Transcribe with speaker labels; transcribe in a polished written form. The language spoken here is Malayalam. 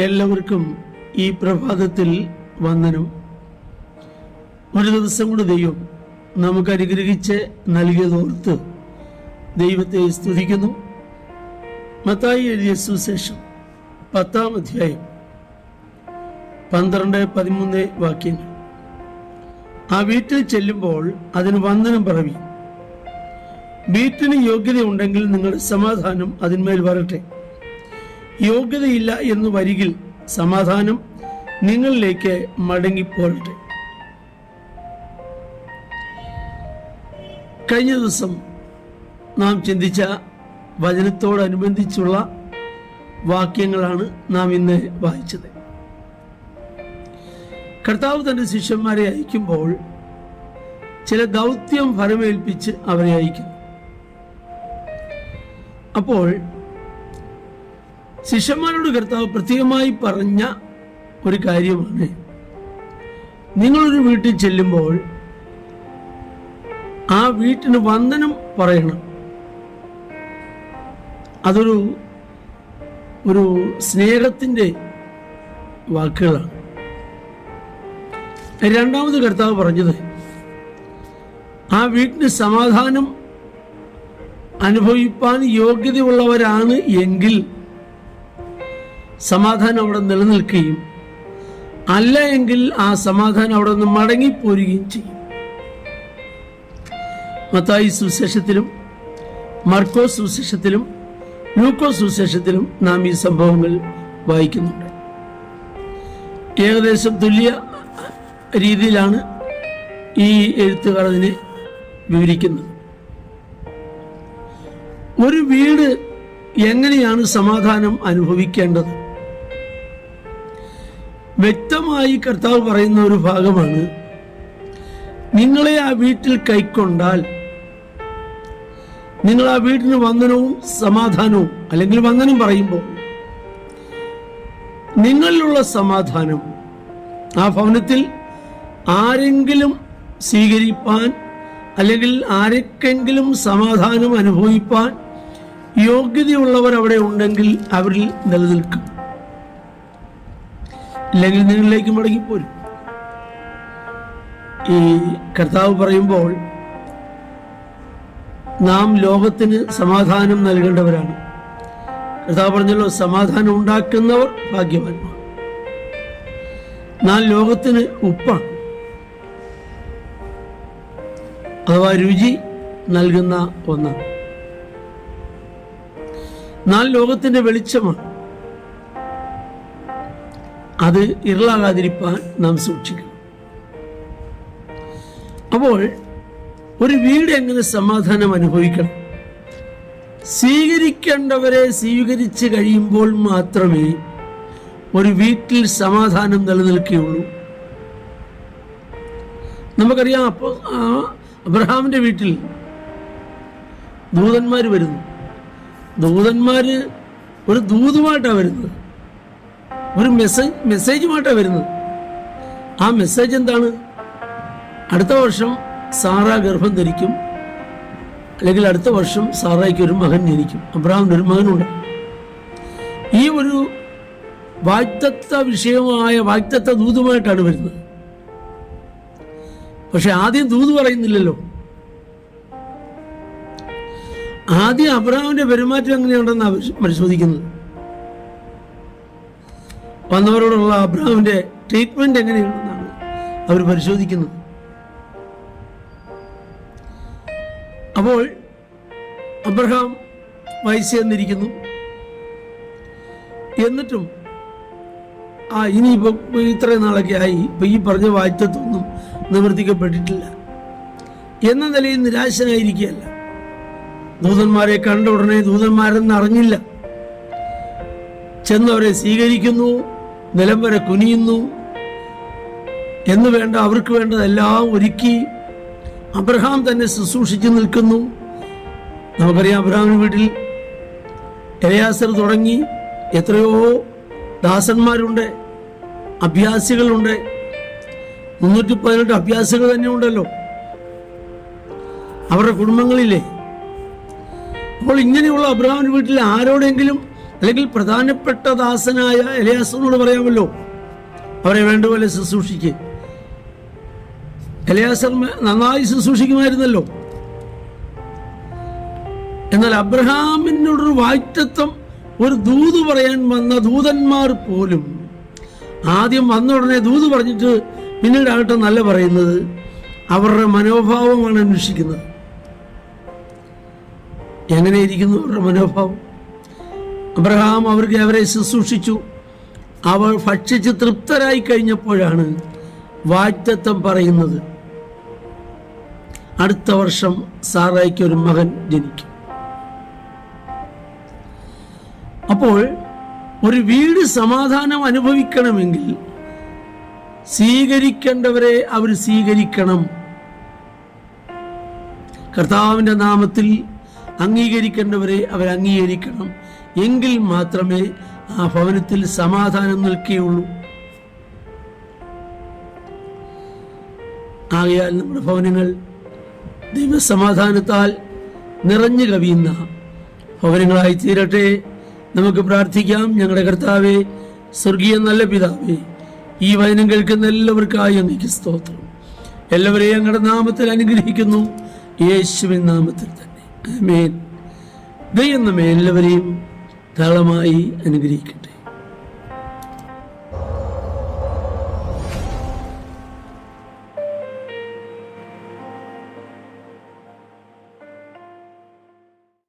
Speaker 1: എല്ലാവർക്കും ഈ പ്രഭാതത്തിൽ വന്ദനം. ഒരു ദിവസം കൂടി ദൈവം നമുക്ക് അനുഗ്രഹിച്ച് നൽകിയതോർത്ത് ദൈവത്തെ സ്തുതിക്കുന്നു. മത്തായി എഴുതിയ സുവിശേഷം 10-ാം അധ്യായം 12-13 വാക്യങ്ങൾ. ആ വീട്ടിൽ ചെല്ലുമ്പോൾ അതിന് വന്ദനം പറവി. വീട്ടിന് യോഗ്യതയുണ്ടെങ്കിൽ നിങ്ങളുടെ സമാധാനം അതിന്മേൽ വരട്ടെ. യോഗ്യതയില്ല എന്ന് വരികിൽ സമാധാനം നിങ്ങളിലേക്ക് മടങ്ങിപ്പോരട്ടെ. കഴിഞ്ഞ ദിവസം നാം ചിന്തിച്ച വചനത്തോടനുബന്ധിച്ചുള്ള വാക്യങ്ങളാണ് നാം ഇന്ന് വായിച്ചത്. കർത്താവ് തന്റെ ശിഷ്യന്മാരെ അയക്കുമ്പോൾ ചില ദൗത്യം ഫലമേൽപ്പിച്ച് അവരെ അയക്കുന്നു. അപ്പോൾ ശിഷ്യന്മാരോട് കർത്താവ് പ്രത്യേകമായി പറഞ്ഞ ഒരു കാര്യമാണ്, നിങ്ങളൊരു വീട്ടിൽ ചെല്ലുമ്പോൾ ആ വീട്ടിന് വന്ദനം പറയണം. അതൊരു സ്നേഹത്തിൻ്റെ വാക്കുകളാണ്. രണ്ടാമത് കർത്താവ് പറഞ്ഞത്, ആ വീട്ടിന് സമാധാനം അനുഭവിപ്പാൻ യോഗ്യതയുള്ളവരാണ് എങ്കിൽ സമാധാനം അവിടെ നിലനിൽക്കുകയും അല്ല എങ്കിൽ ആ സമാധാനം അവിടെ നിന്ന് മടങ്ങിപ്പോരുകയും ചെയ്യും. മത്തായി സുവിശേഷത്തിലും മർക്കോസ് സുവിശേഷത്തിലും ലൂക്കോസ് സുവിശേഷത്തിലും നാം ഈ സംഭവങ്ങൾ വായിക്കുന്നുണ്ട്. ഏകദേശം തുല്യ രീതിയിലാണ് ഈ എഴുത്തുകാർ അതിനെ വിവരിക്കുന്നത്. ഒരു വീട് എങ്ങനെയാണ് സമാധാനം അനുഭവിക്കേണ്ടത്? വ്യക്തമായി കർത്താവ് പറയുന്ന ഒരു ഭാഗമാണ്, നിങ്ങളെ ആ വീട്ടിൽ കൈക്കൊണ്ടാൽ നിങ്ങൾ ആ വീട്ടിന് വന്ദനവും സമാധാനവും, അല്ലെങ്കിൽ വന്ദനം പറയുമ്പോൾ നിങ്ങളിലുള്ള സമാധാനം ആ ഭവനത്തിൽ ആരെങ്കിലും സ്വീകരിപ്പാൻ അല്ലെങ്കിൽ ആർക്കെങ്കിലും സമാധാനം അനുഭവിപ്പാൻ യോഗ്യതയുള്ളവർ അവിടെ ഉണ്ടെങ്കിൽ അവരിൽ നിലനിൽക്കും, ഇല്ലെങ്കിൽ നിങ്ങളിലേക്ക് മടങ്ങിപ്പോരും. ഈ കർത്താവ് പറയുമ്പോൾ നാം ലോകത്തിന് സമാധാനം നൽകേണ്ടവരാണ്. കർത്താവ് പറഞ്ഞല്ലോ, സമാധാനം ഉണ്ടാക്കുന്നവർ ഭാഗ്യവാന്മാർ. നാം ലോകത്തിന് ഉപ്പാണ്, അഥവാ രുചി നൽകുന്ന ഒന്നാണ്. നാം ലോകത്തിന്റെ വെളിച്ചമാണ്. അത് ഇരുളാകാതിരിക്കാൻ നാം സൂക്ഷിക്കണം. അപ്പോൾ ഒരു വീട് എങ്ങനെ സമാധാനം അനുഭവിക്കണം? സ്വീകരിക്കേണ്ടവരെ സ്വീകരിച്ച് കഴിയുമ്പോൾ മാത്രമേ ഒരു വീട്ടിൽ സമാധാനം നിലനിൽക്കുകയുള്ളൂ. നമുക്കറിയാം, അപ്പോൾ അബ്രഹാമിന്റെ വീട്ടിൽ ദൂതന്മാർ വരുന്നു. ദൂതന്മാര് ഒരു ദൂതുമായിട്ടാണ് വരുന്നത്, ഒരു മെസ്സേജുമായിട്ടാണ് വരുന്നത്. ആ മെസ്സേജ് എന്താണ്? അടുത്ത വർഷം സാറ ഗർഭം ധരിക്കും, അല്ലെങ്കിൽ അടുത്ത വർഷം സാറായിക്ക് ഒരു മകൻ ജനിക്കും, അബ്രഹാമിന് ഒരു മകനുണ്ട്. ഈ ഒരു വാഗ്ദത്ത വിഷയമായ വാഗ്ദത്ത ദൂതുമായിട്ടാണ് വരുന്നത്. പക്ഷെ ആദ്യം ദൂത് പറയുന്നില്ലല്ലോ. ആദ്യം അബ്രഹാമിന്റെ പെരുമാറ്റം എങ്ങനെയുണ്ടെന്നാണ് പരിശോധിക്കുന്നത്. വന്നവരോടുള്ള അബ്രഹാമിന്റെ ട്രീറ്റ്മെന്റ് എങ്ങനെയുണ്ടെന്നാണ് അവർ പരിശോധിക്കുന്നത്. അപ്പോൾ അബ്രഹാം വയസ്സ് ചെന്നിരിക്കുന്നു. എന്നിട്ടും ഇനിയിപ്പോ ഇത്രയും നാളൊക്കെ ആയി, ഇപ്പൊ ഈ പറഞ്ഞ വാഗ്ദത്വമൊന്നും നിവർത്തിക്കപ്പെട്ടിട്ടില്ല എന്ന നിലയിൽ നിരാശനായിരിക്കുകയല്ല. ദൂതന്മാരെ കണ്ട ഉടനെ ദൂതന്മാരെന്ന് അറിഞ്ഞില്ല, ചെന്നവരെ സ്വീകരിക്കുന്നു, നിലം വരെ കുനിയുന്നു എന്ന് വേണ്ട, അവർക്ക് വേണ്ടതെല്ലാം ഒരുക്കി അബ്രഹാം തന്നെ ശുശ്രൂഷിച്ചു നിൽക്കുന്നു. നമുക്കറിയാം, അബ്രഹാമിന്റെ വീട്ടിൽ എലയാസർ തുടങ്ങി എത്രയോ ദാസന്മാരുണ്ട്, അഭ്യാസികളുണ്ട്. 318 അഭ്യാസികൾ തന്നെ ഉണ്ടല്ലോ അവരുടെ കുടുംബങ്ങളിലെ. അപ്പോൾ ഇങ്ങനെയുള്ള അബ്രഹാമിന്റെ വീട്ടിൽ ആരോടെങ്കിലും അല്ലെങ്കിൽ പ്രധാനപ്പെട്ട ദാസനായ എലയാസറിനോട് പറയാമല്ലോ, അവരെ വേണ്ടപോലെ ശുശ്രൂഷിക്കുക. എലയാസർ നന്നായി ശുശ്രൂഷിക്കുമായിരുന്നല്ലോ. എന്നാൽ അബ്രഹാമിനോടൊരു വാഗ്ദത്തം, ഒരു ദൂത് പറയാൻ വന്ന ദൂതന്മാർ പോലും ആദ്യം വന്ന ഉടനെ ദൂത് പറഞ്ഞിട്ട് പിന്നീടാകട്ടെ നല്ല പറയുന്നത്, അവരുടെ മനോഭാവമാണ് അന്വേഷിക്കുന്നത്. എങ്ങനെയിരിക്കുന്നു അവരുടെ മനോഭാവം? അബ്രഹാം അവരെ ശുശ്രൂഷിച്ചു. അവർ ഭക്ഷിച്ച് തൃപ്തരായി കഴിഞ്ഞപ്പോഴാണ് വാഗ്ദത്തം പറയുന്നത്, അടുത്ത വർഷം സാറായ്ക്ക് ഒരു മകൻ ജനിക്കും. അപ്പോൾ ഒരു വീട് സമാധാനം അനുഭവിക്കണമെങ്കിൽ സ്വീകരിക്കേണ്ടവരെ അവർ സ്വീകരിക്കണം. കർത്താവിൻ്റെ നാമത്തിൽ അംഗീകരിക്കേണ്ടവരെ അവർ അംഗീകരിക്കണം. എങ്കിൽ മാത്രമേ ആ ഭവനത്തിൽ സമാധാനം നിൽക്കുകയുള്ളൂ. ആകയാൽ നമ്മുടെ ഭവനങ്ങൾ ദൈവസമാധാനത്താൽ നിറഞ്ഞു കവിയുന്ന ഭവനങ്ങളായി തീരട്ടെ. നമുക്ക് പ്രാർത്ഥിക്കാം. ഞങ്ങളുടെ കർത്താവേ, സ്വർഗീയ നല്ല പിതാവേ, ഈ വചനം കേൾക്കുന്ന എല്ലാവർക്കായി അങ്ങേക്ക് സ്തോത്രം. എല്ലാവരെയും ഞങ്ങളുടെ നാമത്തിൽ അനുഗ്രഹിക്കുന്നു, യേശുവിൻ നാമത്തിൽ തന്നെ. ആമേൻ. ദൈവം നമ്മെ എല്ലാവരെയും ധാരാളമായി അനുഗ്രഹിക്കട്ടെ.